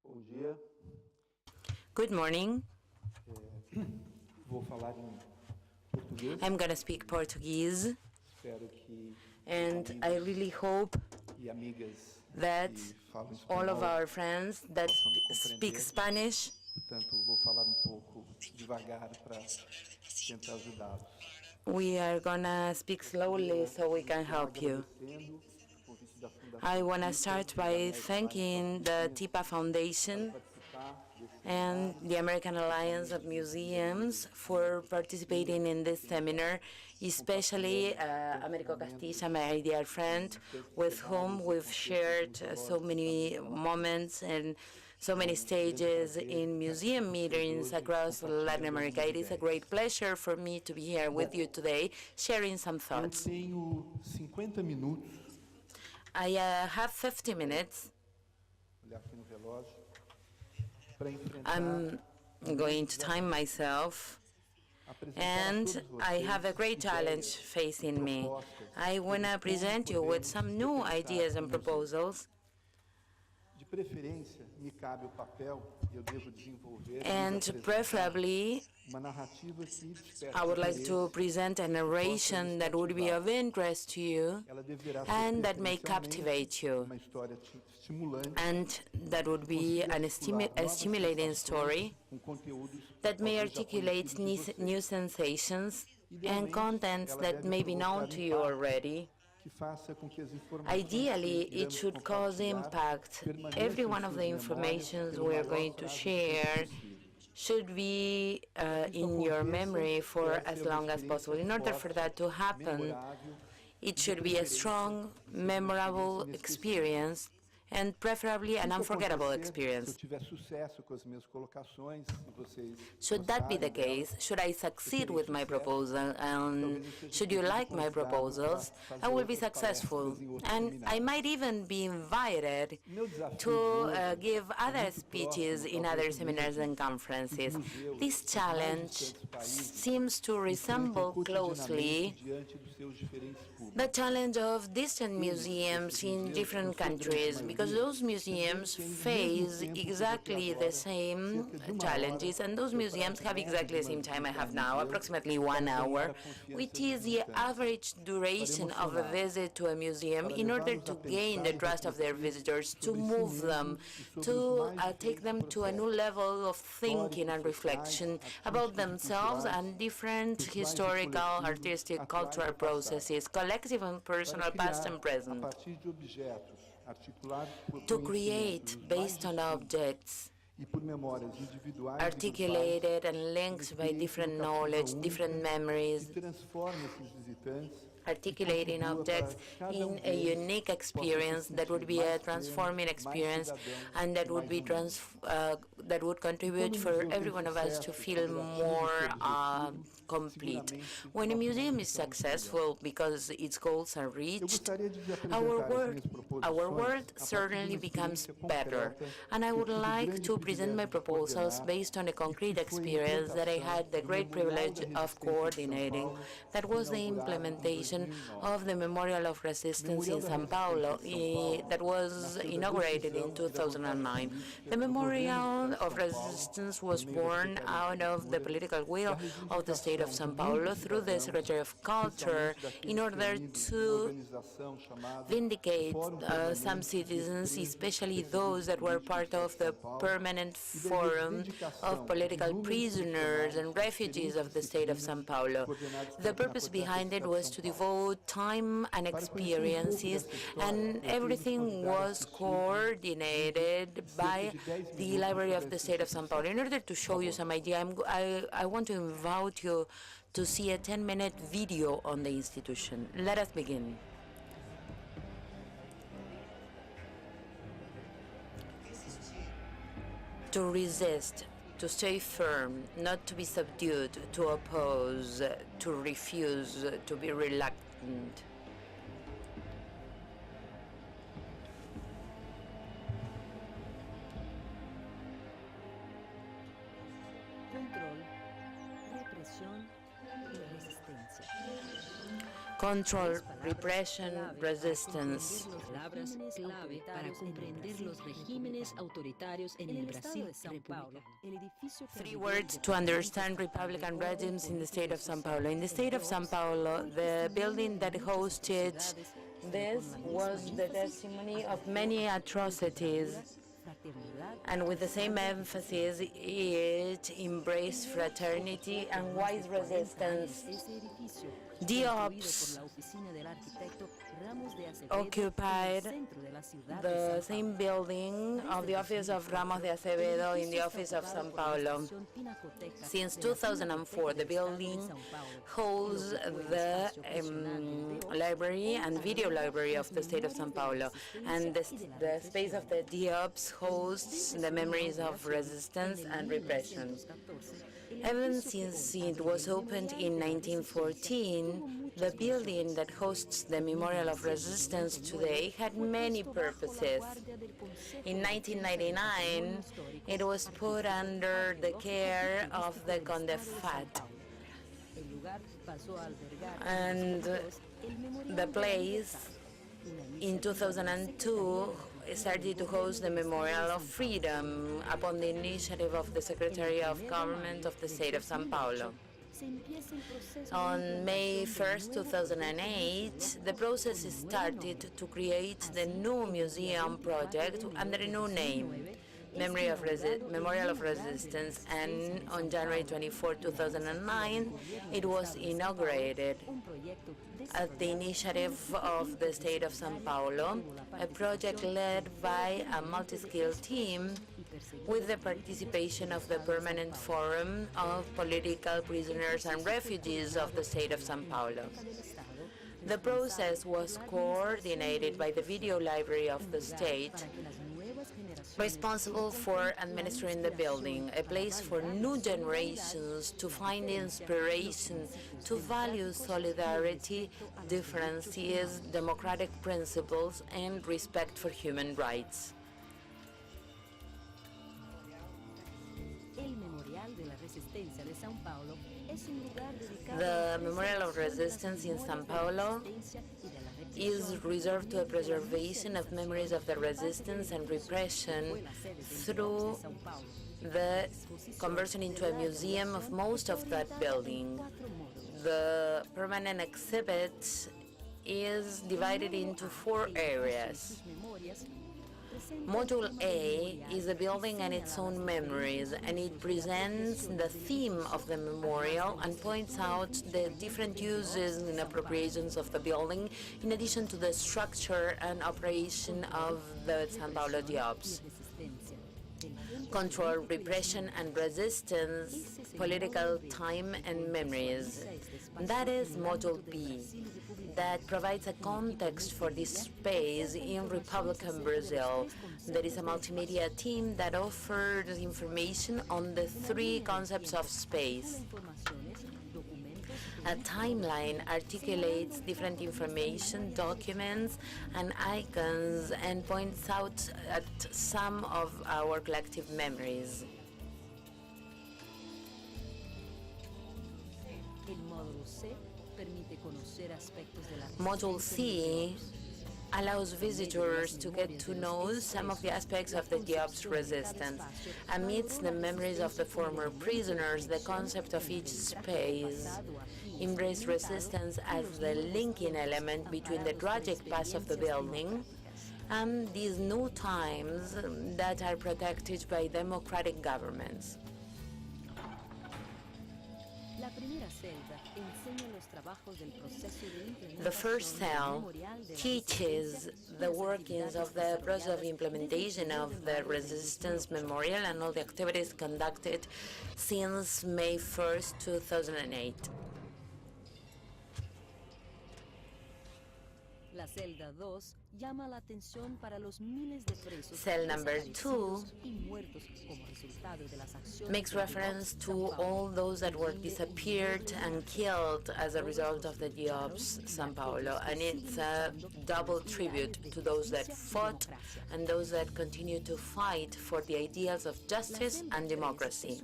Bom dia. Good morning. Vou falar em português. I'm going to speak Portuguese, Espero que and I really hope e amigas that que falam all of espanhol our friends that possam me speak compreender. Spanish, Portanto, vou falar um pouco devagar para tentar ajudá-los. we are going to speak slowly so we can help you. Agradecendo o convite da Fundação I want to TIPA start e da by American thanking the TIPA Foundation participar desse and seminário. the American Alliance of Museums for participating in this seminar, especially Americo Castilla, my dear friend, with whom we've shared so many moments and so many stages in museum meetings across Latin America. It is a great pleasure for me to be here with you today, sharing some Eu thoughts. tenho 50 minutos. I have 50 minutes. Olhar aqui no relógio para enfrentar. I'm going to time myself, apresentar a and todos I have a vocês great challenge ideias, facing me. propostas, I want to sobre como present you with podemos some new repensar ideas and o museu. proposals, De preferência, me cabe o papel e eu devo desenvolver e and apresentar preferably uma narrativa que desperte I would like to interesse. present a narration that would be of interest to you Ela deverá ser and that may preferencialmente captivate you, uma história estimulante, and that would be consiga a articular novas stimulating sensações story com conteúdos that may talvez já articulate conhecidos de vocês. new sensations and Idealmente, contents ela that deve may be known provocar to you already. que faça com que as informações Ideally, que it iremos should cause compartilhar impact. permaneçam Every em one of suas the memórias informations pelo we're maior going to prazo de share tempo possível. should be Para que isso in your aconteça, memory for deve as ser uma long as possible. In order for experiência that to happen, memorável, it de should be a preferência, strong, seja uma memorable experiência experience and preferably Se an isso unforgettable acontecer, se eu experience. tiver sucesso com as minhas colocações, se vocês Should that be the gostarem case, should I succeed with my sucesso, proposal, and should you like my proposals, I will be successful. And I might even be invited meu desafio to de hoje give é other muito speeches próximo, in talvez, other do seminars mesmo and que os conferences. museus This dos mais challenge distantes países seems to resemble enfrentam closely cotidianamente diante dos seus diferentes públicos. the challenge of distant museums in different countries, because those museums face exactly the same challenges, and those museums have exactly the same time I have now, approximately 1 hour, which is the average duration of a visit to a museum in order to gain the trust of their visitors, to move them, to take them to a new level of thinking and reflection about themselves and different historical, artistic, cultural processes, collective and personal, past and A present, partir de objetos articulados por to conhecimentos create dos mais based on distintos objects e por memórias individuais e articulated and grupais, linked by experiência different educativa knowledge, única different memories, que transforma esses visitantes articulating objects in a unique experience that would be a transforming experience and that would be that would contribute for every one of us to feel more complete. When a museum is successful because its goals are reached, our world certainly becomes better. And I would like to present my proposals based on a concrete experience that I had the great privilege of coordinating. That was the implementation of the Memorial of Resistance in São Paulo that was inaugurated in 2009. The Memorial of Resistance was born out of the political will of the state of São Paulo through the Secretary of Culture in order to vindicate some citizens, especially those that were part of the permanent forum of political prisoners and refugees of the state of São Paulo. The purpose behind it was to devote time and experiences, and everything was coordinated by the Library of the State of São Paulo. In order to show you some idea, I want to invite you to see a 10-minute video on the institution. Let us begin. To resist, to stay firm, not to be subdued, to oppose, to refuse, to be reluctant. Control, represión Control, repression, resistance. Palabras clave para comprender los regímenes autoritarios en el Brasil republicano. 3 words to understand Republican regimes in the state of São Paulo. In the state of São Paulo, the building that hosted this was the testimony of many atrocities, and with the same emphasis, it embraced fraternity and wise resistance. DIOPS occupied the same building of the office of Ramos de Acevedo in the office of São Paulo. Since 2004, the building hosts the library and video library of the state of São Paulo, and the space of the DIOPS hosts the memories of resistance and repression. Ever since it was opened in 1914, the building that hosts the Memorial of Resistance today had many purposes. In 1999, it was put under the care of the CONDEFAT, and the place in 2002 started to host the Memorial of Freedom upon the initiative of the Secretary of Government of the state of São Paulo. On May 1st, 2008, the process started to create the new museum project under a new name, Memorial of Resistance, and on January 24, 2009, it was inaugurated. At the initiative of the state of São Paulo, a project led by a multi-skilled team with the participation of the Permanent Forum of Political Prisoners and Refugees of the state of São Paulo. The process was coordinated by the Video Library of the state, responsible for administering the building, a place for new generations to find inspiration to value solidarity, differences, democratic principles, and respect for human rights. The Memorial of Resistance in São Paulo is reserved to the preservation of memories of the resistance and repression through the conversion into a museum of most of that building. The permanent exhibit is divided into 4 areas. Module A is a building and its own memories, and it presents the theme of the memorial and points out the different uses and appropriations of the building, in addition to the structure and operation of the São Paulo DIOPS. Control, repression and resistance, political time and memories. That is Module B, that provides a context for this space in Republican Brazil. There is a multimedia team that offers information on the 3 concepts of space. A timeline articulates different information, documents, and icons, and points out at some of our collective memories. Module C allows visitors to get to know some of the aspects of the DIOPS resistance. Amidst the memories of the former prisoners, the concept of each space embraced resistance as the linking element between the tragic past of the building and these new times that are protected by democratic governments. The first cell teaches the workings of the process of implementation of the Resistance Memorial and all the activities conducted since May 1st, 2008. Cell number 2 makes reference to all those that were disappeared and killed as a result of the DIOPS São Paulo, and it's a double tribute to those that fought and those that continue to fight for the ideals of justice and democracy.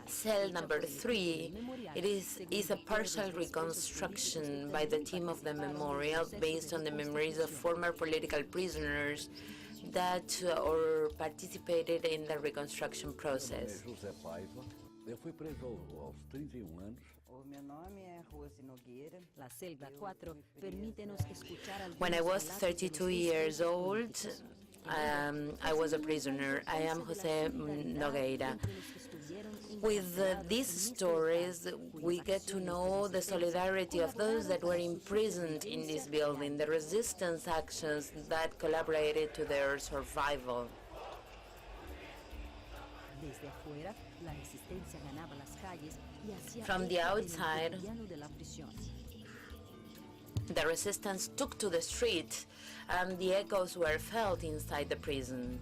Cell number 3, it is a partial reconstruction by the team of the memorial based on the memories of former political prisoners that or participated in the reconstruction process. Eu fui preso aos 31 anos. When I was 32 years old, I was a prisoner. I am Jose Nogueira. With these stories, we get to know the solidarity of those that were imprisoned in this building, the resistance actions that collaborated to their survival. From the outside, the resistance took to the street, and the echoes were felt inside the prison.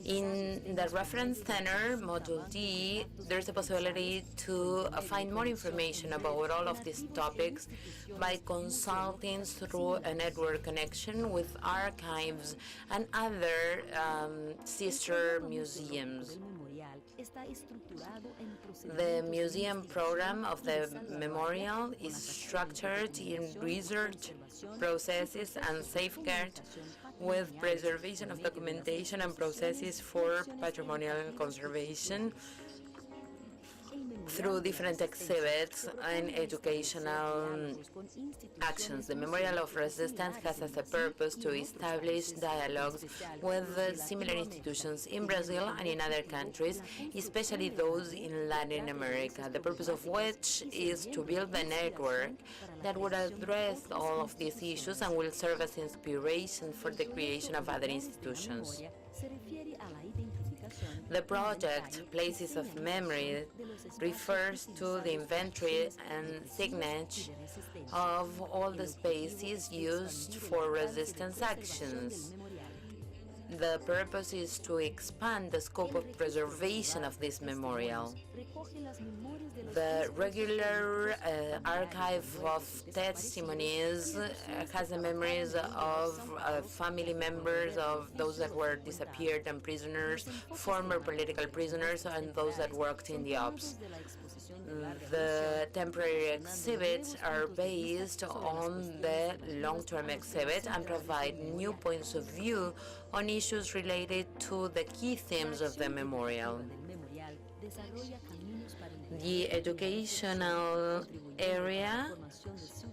In the reference center, Module D, there's a possibility to find more information about all of these topics by consulting through a network connection with archives and other sister museums. The museum program of the memorial is structured in research processes and safeguard with preservation of documentation and processes for patrimonial conservation through different exhibits and educational actions. The Memorial of Resistance has as a purpose to establish dialogues with similar institutions in Brazil and in other countries, especially those in Latin America, the purpose of which is to build a network that would address all of these issues and will serve as inspiration for the creation of other institutions. The project, Places of Memory, refers to the inventory and signage of all the spaces used for resistance actions. The purpose is to expand the scope of preservation of this memorial. The regular archive of testimonies has the memories of family members of those that were disappeared and prisoners, former political prisoners, and those that worked in the ops. The temporary exhibits are based on the long-term exhibit and provide new points of view on issues related to the key themes of the memorial. The educational area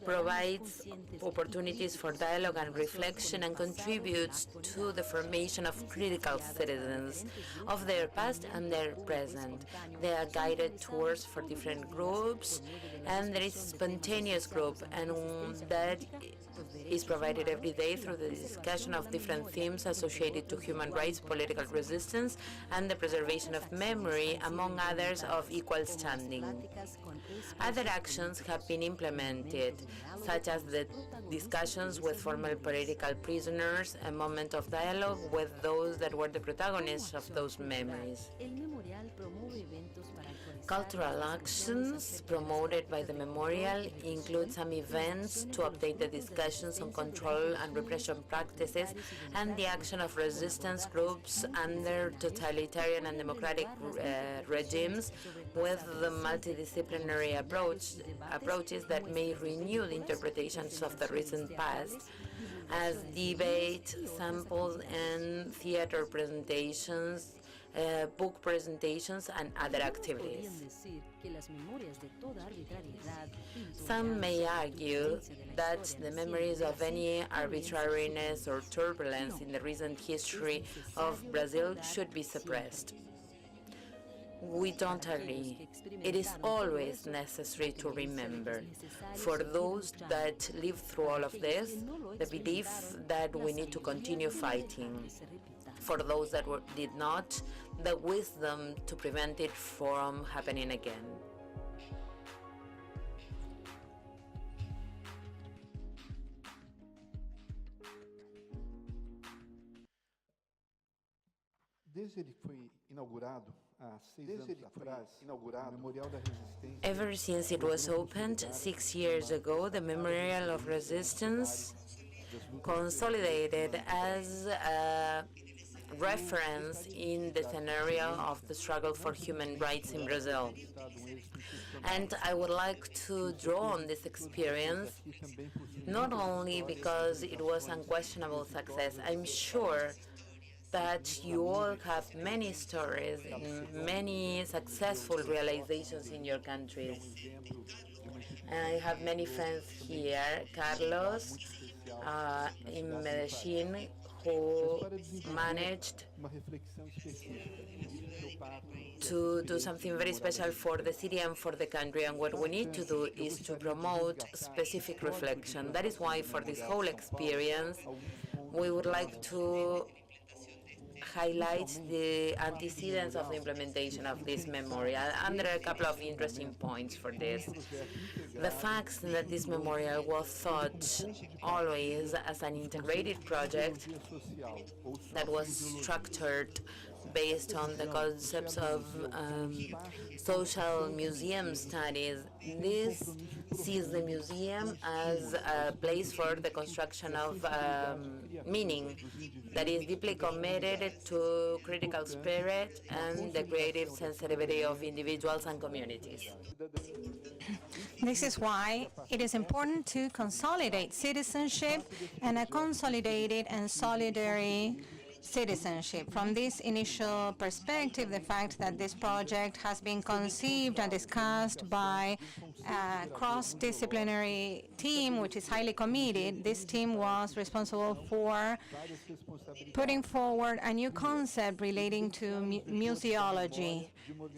provides opportunities for dialogue and reflection and contributes to the formation of critical citizens of their past and their present. There are guided tours for different groups, and there is a spontaneous group, and that is provided every day through the discussion of different themes associated to human rights, political resistance, and the preservation of memory, among others of equal standing. Other actions have been implemented, such as the discussions with former political prisoners, a moment of dialogue with those that were the protagonists of those memories. Cultural actions promoted by the memorial include some events to update the discussions on control and repression practices and the action of resistance groups under totalitarian and democratic regimes, with the multidisciplinary approaches that may renew the interpretations of the recent past, as debate, samples, and theater presentations, book presentations, and other activities. Some may argue that the memories of any arbitrariness or turbulence in the recent history of Brazil should be suppressed. We don't agree. It is always necessary to remember. For those that lived through all of this, the belief that we need to continue fighting. For those that did not, the wisdom to prevent it from happening again. Desde ele foi inaugurado há 6 anos atrás, o Memorial da Resistência. Ever since it was opened 6 years ago, the Memorial of Resistance consolidated as a reference in the scenario of the struggle for human rights in Brazil. And I would like to draw on this experience, not only because it was unquestionable success. I'm sure that you all have many stories and many successful realizations in your countries. And I have many friends here, Carlos, in Medellin, who managed to do something very special for the city and for the country. And what we need to do is to promote specific reflection. That is why for this whole experience, we would like to highlight the antecedents of the implementation of this memorial. And there are a couple of interesting points for this. The fact that this memorial was thought always as an integrated project that was structured based on the concepts of social museum studies. This sees the museum as a place for the construction of meaning that is deeply committed to critical spirit and the creative sensitivity of individuals and communities. This is why it is important to consolidate citizenship and a consolidated and solidary citizenship. From this initial perspective, the fact that this project has been conceived and discussed by a cross-disciplinary team, which is highly committed, this team was responsible for putting forward a new concept relating to museology.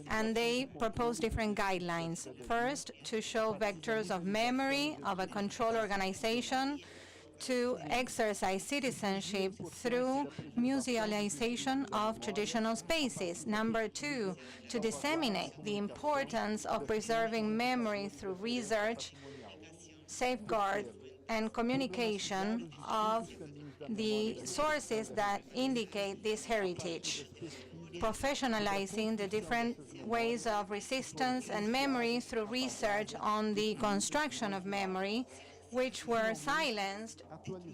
And they proposed different guidelines. First, to show vectors of memory of a control organization, to exercise citizenship through musealization of traditional spaces. Number two, to disseminate the importance of preserving memory through research, safeguard, and communication of the sources that indicate this heritage, professionalizing the different ways of resistance and memory through research on the construction of memory, which were silenced,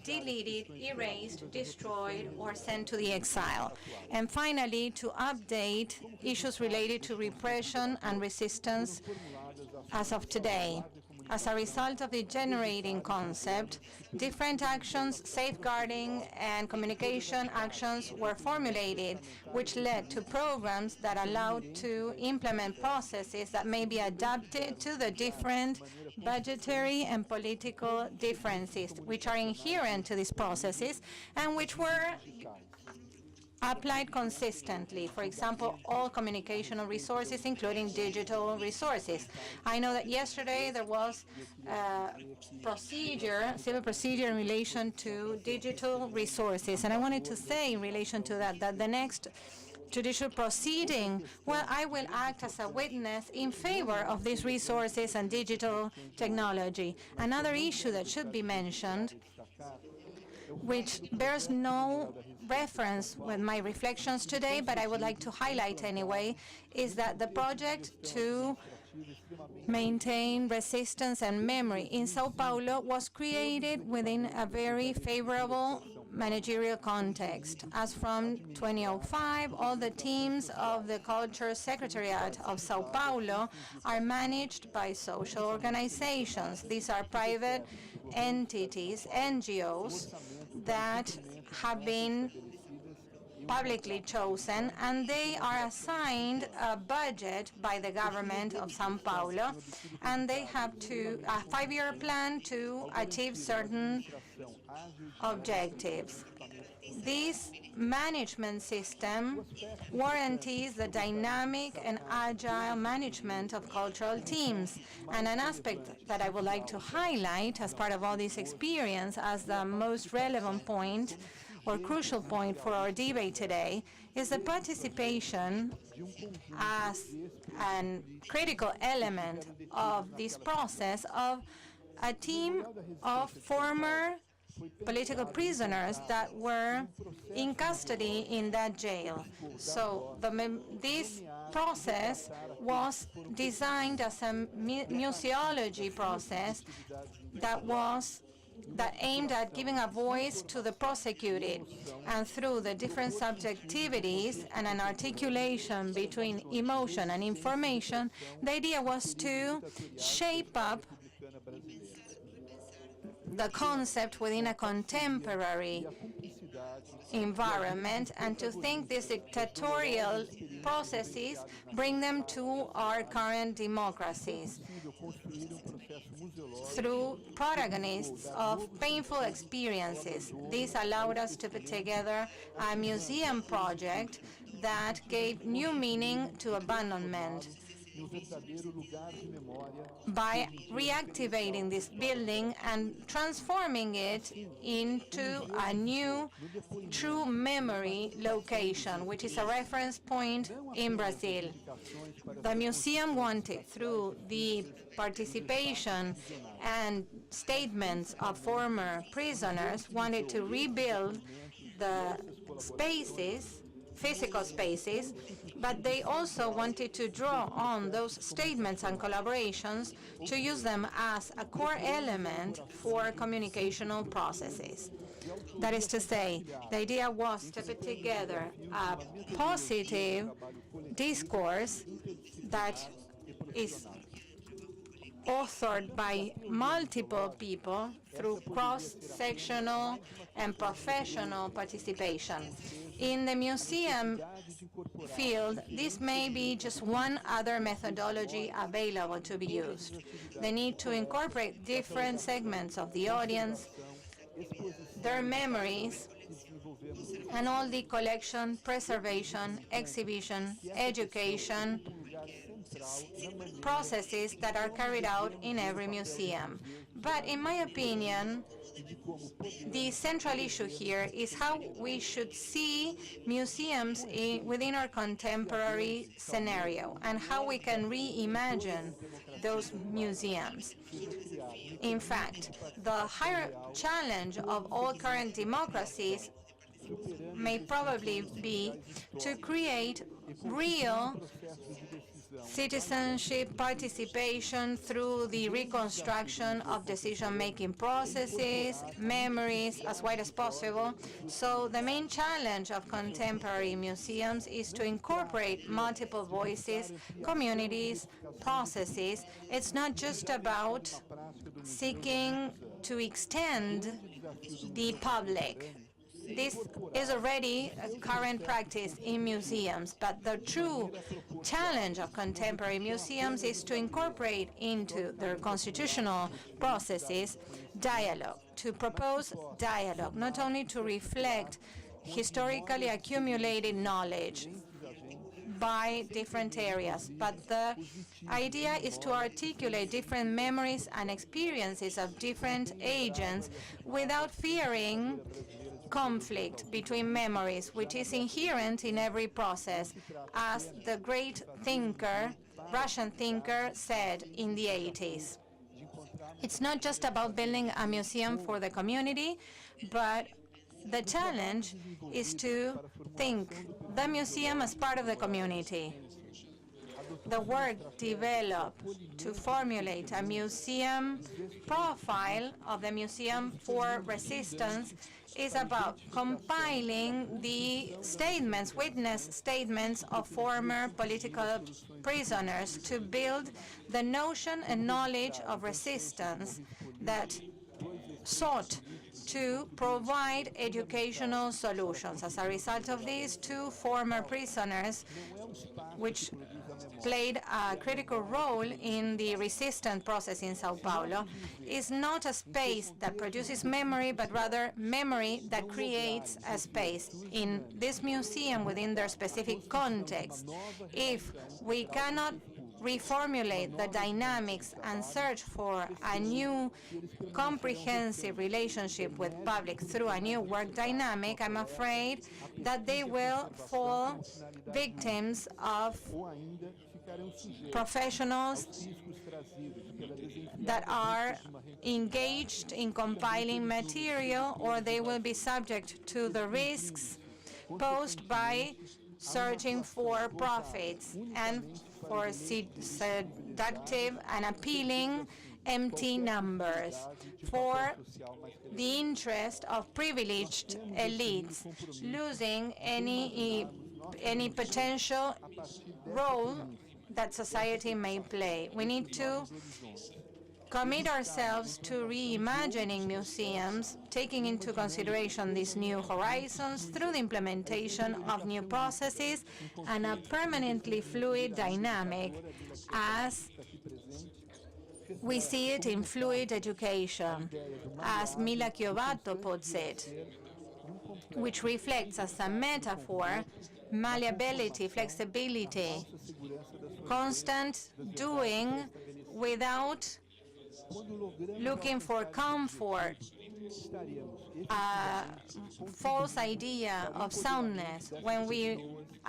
deleted, erased, destroyed, or sent to the exile. And finally, to update issues related to repression and resistance as of today. As a result of the generating concept, different actions, safeguarding and communication actions were formulated, which led to programs that allowed to implement processes that may be adapted to the different budgetary and political differences which are inherent to these processes and which were applied consistently. For example, all communicational resources, including digital resources. I know that yesterday there was a civil procedure in relation to digital resources. And I wanted to say in relation to that the next judicial proceeding, well, I will act as a witness in favor of these resources and digital technology. Another issue that should be mentioned, which bears no reference with my reflections today, but I would like to highlight anyway, is that the project to maintain resistance and memory in Sao Paulo was created within a very favorable managerial context. As from 2005, all the teams of the Culture Secretariat of Sao Paulo are managed by social organizations. These are private entities, NGOs, that have been publicly chosen, and they are assigned a budget by the government of Sao Paulo, and they have a 5-year plan to achieve certain objectives. This management system guarantees the dynamic and agile management of cultural teams. And an aspect that I would like to highlight as part of all this experience as the most relevant point or crucial point for our debate today is the participation as a critical element of this process of a team of former political prisoners that were in custody in that jail. So this process was designed as a museology process that was that aimed at giving a voice to the prosecuted. And through the different subjectivities and an articulation between emotion and information, the idea was to shape up the concept within a contemporary environment and to think these dictatorial processes bring them to our current democracies through protagonists of painful experiences. This allowed us to put together a museum project that gave new meaning to abandonment by reactivating this building and transforming it into a new true memory location, which is a reference point in Brazil. The museum wanted, through the participation and statements of former prisoners, wanted to rebuild the spaces, physical spaces, but they also wanted to draw on those statements and collaborations to use them as a core element for communicational processes. That is to say, the idea was to put together a positive discourse that is authored by multiple people through cross-sectional and professional participation. In the museum field, this may be just one other methodology available to be used. The need to incorporate different segments of the audience, their memories, and all the collection, preservation, exhibition, education processes that are carried out in every museum. But in my opinion, the central issue here is how we should see museums within our contemporary scenario and how we can reimagine those museums. In fact, the higher challenge of all current democracies may probably be to create real citizenship participation through the reconstruction of decision-making processes, memories, as wide as possible. So the main challenge of contemporary museums is to incorporate multiple voices, communities, processes. It's not just about seeking to extend the public. This is already a current practice in museums, but the true challenge of contemporary museums is to incorporate into their constitutional processes dialogue, to propose dialogue, not only to reflect historically accumulated knowledge by different areas, but the idea is to articulate different memories and experiences of different agents without fearing conflict between memories, which is inherent in every process, as the great thinker, Russian thinker, said in the 80s. It's not just about building a museum for the community, but the challenge is to think the museum as part of the community. The work developed to formulate a museum profile of the Museum for Resistance is about compiling the statements, witness statements of former political prisoners to build the notion and knowledge of resistance that sought to provide educational solutions. As a result of these, two former prisoners, which played a critical role in the resistance process in Sao Paulo, is not a space that produces memory, but rather memory that creates a space in this museum within their specific context. If we cannot reformulate the dynamics and search for a new comprehensive relationship with public through a new work dynamic, I'm afraid that they will fall victims of professionals that are engaged in compiling material, or they will be subject to the risks posed by searching for profits and for seductive and appealing empty numbers for the interest of privileged elites, losing any potential role that society may play. We need to commit ourselves to reimagining museums, taking into consideration these new horizons through the implementation of new processes and a permanently fluid dynamic as we see it in fluid education, as Mila Chiovato puts it, which reflects as a metaphor malleability, flexibility, constant doing without looking for comfort, a false idea of soundness. When we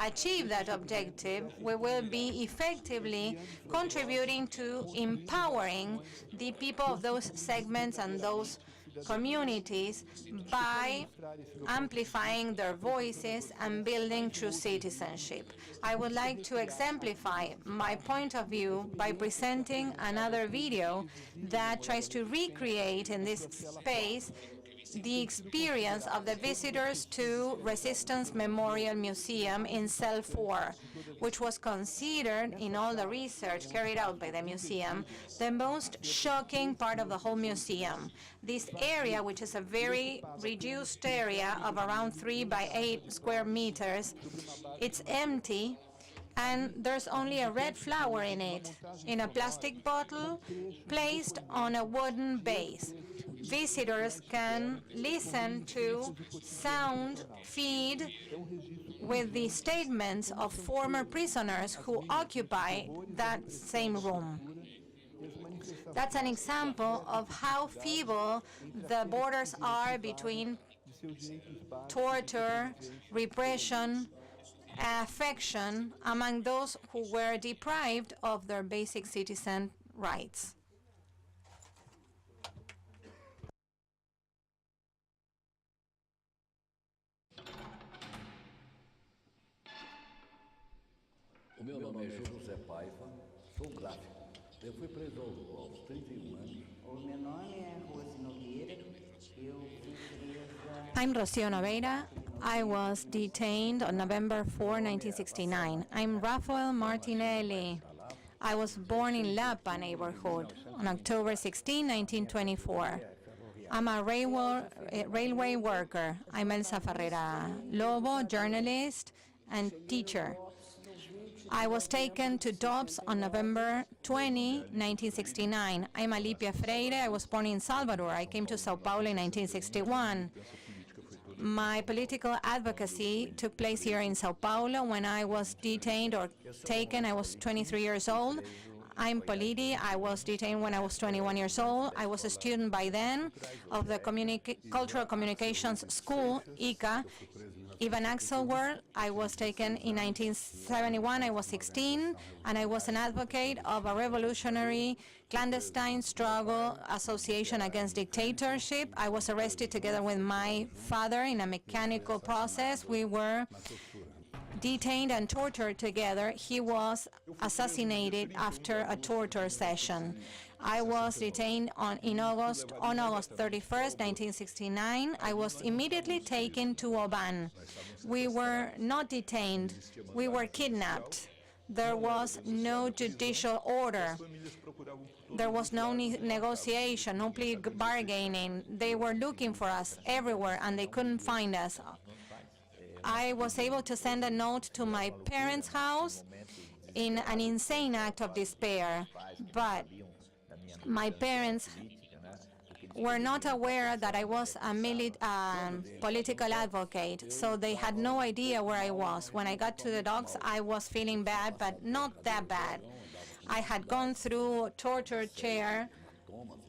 achieve that objective, we will be effectively contributing to empowering the people of those segments and those communities by amplifying their voices and building true citizenship. I would like to exemplify my point of view by presenting another video that tries to recreate in this space the experience of the visitors to Resistance Memorial Museum in Cell 4, which was considered, in all the research carried out by the museum, the most shocking part of the whole museum. This area, which is a very reduced area of around 3 by 8 square meters, it's empty, and there's only a red flower in it, in a plastic bottle placed on a wooden base. Visitors can listen to sound feed with the statements of former prisoners who occupy that same room. That's an example of how feeble the borders are between torture, repression, affection among those who were deprived of their basic citizen rights. O meu nome é José Paiva, sou gráfico. Eu fui preso aos 31 anos. O meu nome é Rose Nogueira. Eu fui presa. I'm Rocio Noveira. I was detained on November 4, 1969. I'm Rafael Martinelli. I was born in Lapa neighborhood on October 16, 1924. I'm a railway worker. I'm Elsa Ferreira Lobo, journalist and teacher. I was taken to DOPS on November 20, 1969. I'm Alipia Freire. I was born in Salvador. I came to Sao Paulo in 1961. My political advocacy took place here in Sao Paulo. When I was detained or taken, I was 23 years old. I'm Politi. I was detained when I was 21 years old. I was a student by then of the Cultural Communications School, ICA. Ivan Axelworld, I was taken in 1971. I was 16, and I was an advocate of a revolutionary clandestine struggle association against dictatorship. I was arrested together with my father in a mechanical process. We were detained and tortured together. He was assassinated after a torture session. I was detained on August 31st, 1969. I was immediately taken to Oban. We were not detained. We were kidnapped. There was no judicial order. There was no negotiation, no plea bargaining. They were looking for us everywhere, and they couldn't find us. I was able to send a note to my parents' house in an insane act of despair, but my parents were not aware that I was a political advocate, so they had no idea where I was. When I got to the docks, I was feeling bad, but not that bad. I had gone through a torture chair.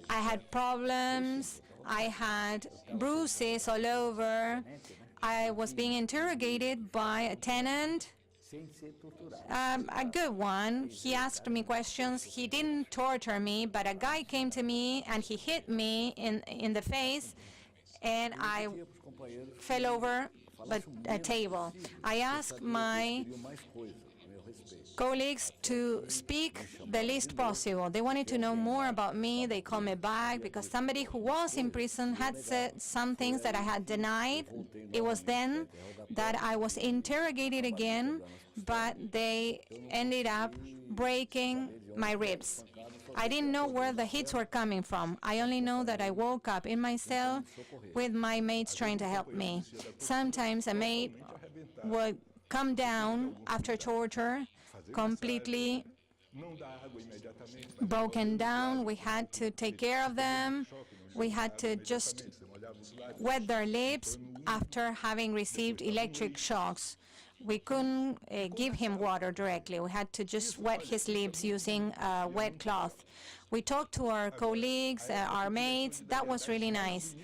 I had problems. I had bruises all over. I was being interrogated by a tenant, a good one. He asked me questions. He didn't torture me, but a guy came to me and he hit me in the face, and I fell over a table. I asked my colleagues to speak the least possible. They wanted to know more about me. They called me back because somebody who was in prison had said some things that I had denied. It was then that I was interrogated again, but they ended up breaking my ribs. I didn't know where the hits were coming from. I only know that I woke up in my cell with my mates trying to help me. Sometimes a mate would come down after torture, completely broken down. We had to take care of them. We had to just wet their lips after having received electric shocks. We couldn't give him water directly. We had to just wet his lips using a wet cloth. We talked to our colleagues, our mates. That was really nice.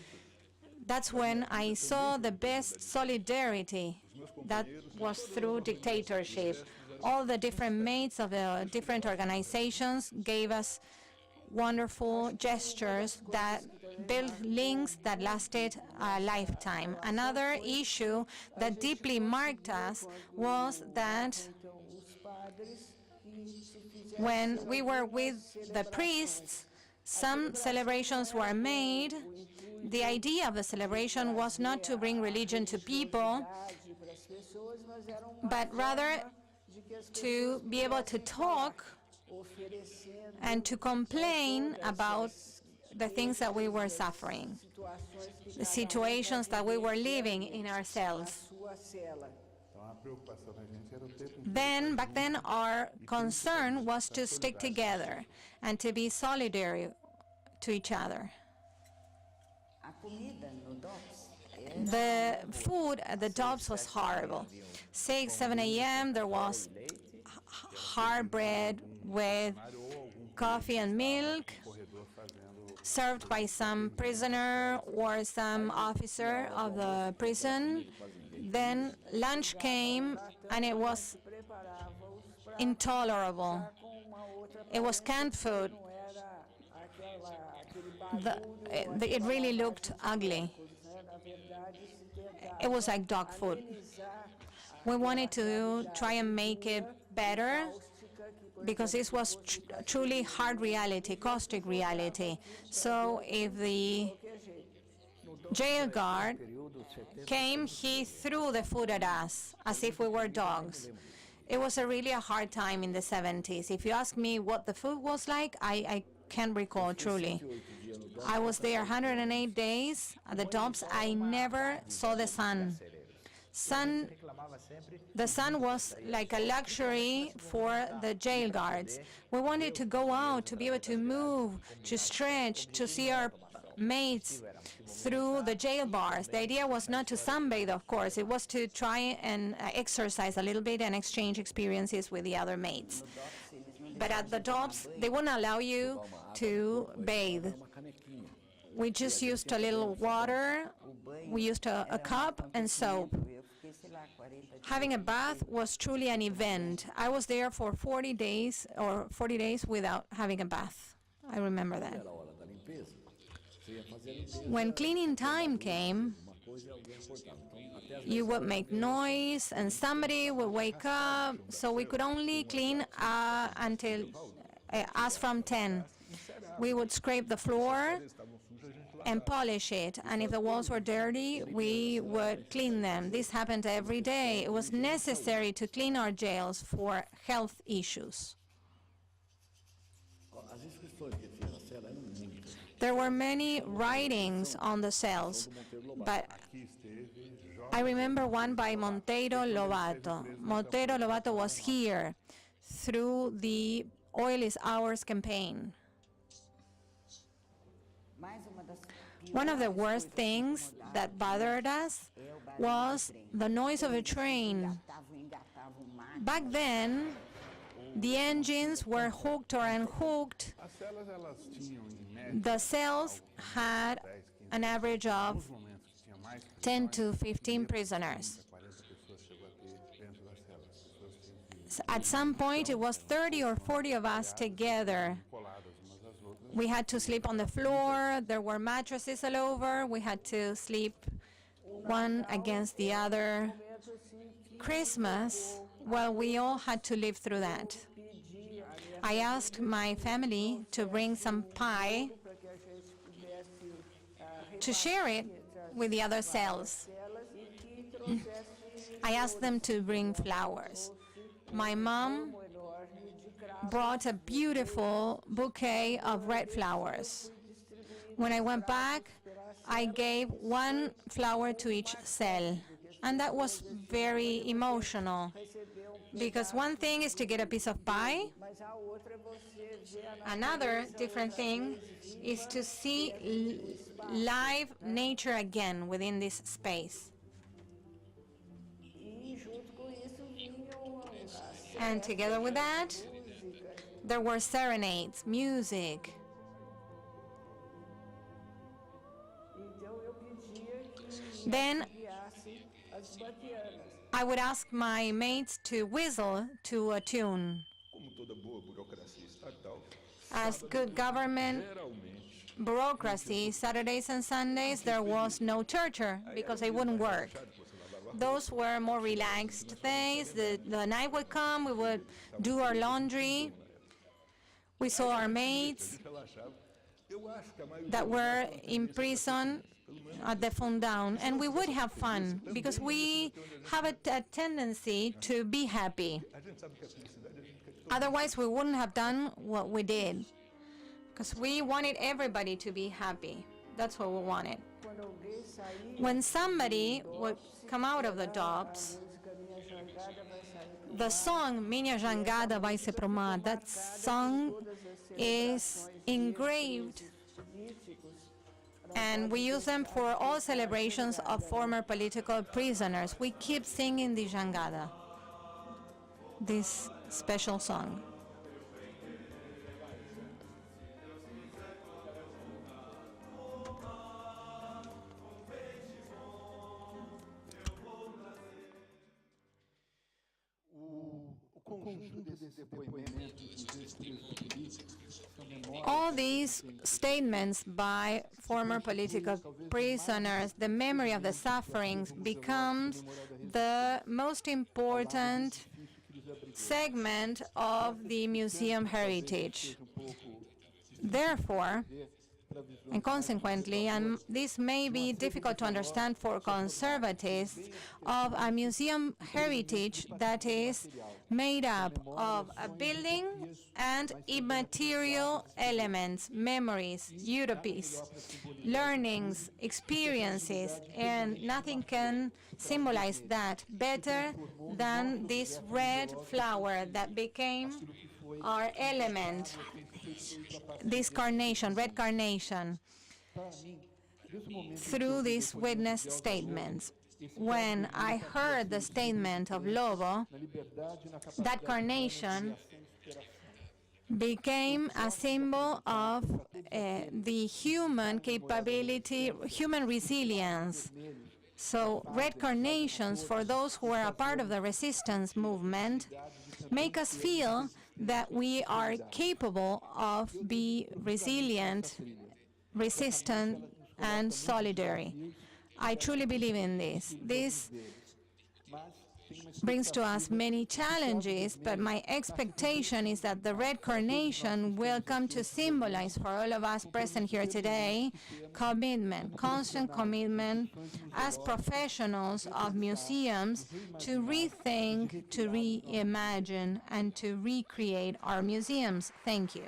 That's when I saw the best solidarity. That was through dictatorship. All the different mates of the different organizations gave us wonderful gestures that built links that lasted a lifetime. Another issue that deeply marked us was that when we were with the priests, some celebrations were made. The idea of the celebration was not to bring religion to people, but rather to be able to talk and to complain about the things that we were suffering, the situations that we were living in our cells. Back then, our concern was to stick together and to be solidary to each other. The food at the DOPS was horrible. 6, 7 a.m., there was hard bread with coffee and milk served by some prisoner or some officer of the prison. Then lunch came and it was intolerable. It was canned food. It really looked ugly. It was like dog food. We wanted to try and make it better because this was truly hard reality, caustic reality. So if the jail guard came, he threw the food at us as if we were dogs. It was really a hard time in the 70s. If you ask me what the food was like, I can't recall truly. I was there 108 days at the DOPS. I never saw the sun. The sun was like a luxury for the jail guards. We wanted to go out, to be able to move, to stretch, to see our mates through the jail bars. The idea was not to sunbathe, of course. It was to try and exercise a little bit and exchange experiences with the other mates. But at the DOPS, they wouldn't allow you to bathe. We just used a little water. We used a cup and soap. Having a bath was truly an event. I was there for 40 days without having a bath. I remember that. When cleaning time came, you would make noise and somebody would wake up, so we could only clean until us from 10. We would scrape the floor and polish it, and if the walls were dirty, we would clean them. This happened every day. It was necessary to clean our jails for health issues. There were many writings on the cells, but I remember one by Monteiro Lobato. Monteiro Lobato was here through the Oil is Ours campaign. One of the worst things that bothered us was the noise of a train. Back then, the engines were hooked or unhooked. The cells had an average of 10 to 15 prisoners. At some point, it was 30 or 40 of us together. We had to sleep on the floor. There were mattresses all over. We had to sleep one against the other. Christmas Well, we all had to live through that. I asked my family to bring some pie to share it with the other cells. I asked them to bring flowers. My mom brought a beautiful bouquet of red flowers. When I went back, I gave one flower to each cell, and that was very emotional, because one thing is to get a piece of pie, another different thing is to see live nature again within this space. And together with that, there were serenades, music. Then I would ask my mates to whistle to a tune. As good government bureaucracy, Saturdays and Sundays, there was no torture because they wouldn't work. Those were more relaxed days. The night would come, we would do our laundry. We saw our mates that were in prison at the Fundão, and we would have fun because we have a tendency to be happy. Otherwise, we wouldn't have done what we did, because we wanted everybody to be happy. That's what we wanted. When somebody would come out of the jobs, the song Minha Jangada Vai Se Pro Mar, that song is engraved, and we use them for all celebrations of former political prisoners. We keep singing the Jangada, this special song. All these statements by former political prisoners, the memory of the sufferings, becomes the most important segment of the museum heritage. Therefore, and consequently, and this may be difficult to understand for conservatives, of a museum heritage that is made up of a building and immaterial elements, memories, utopies, learnings, experiences, and nothing can symbolize that better than this red flower that became our element, this carnation, red carnation, through these witness statements. When I heard the statement of Lobo, that carnation became a symbol of the human capability, human resilience. So red carnations, for those who are a part of the resistance movement, make us feel that we are capable of being resilient, resistant, and solidary. I truly believe in this. This brings to us many challenges, but my expectation is that the red carnation will come to symbolize for all of us present here today commitment, constant commitment as professionals of museums to rethink, to reimagine, and to recreate our museums. Thank you.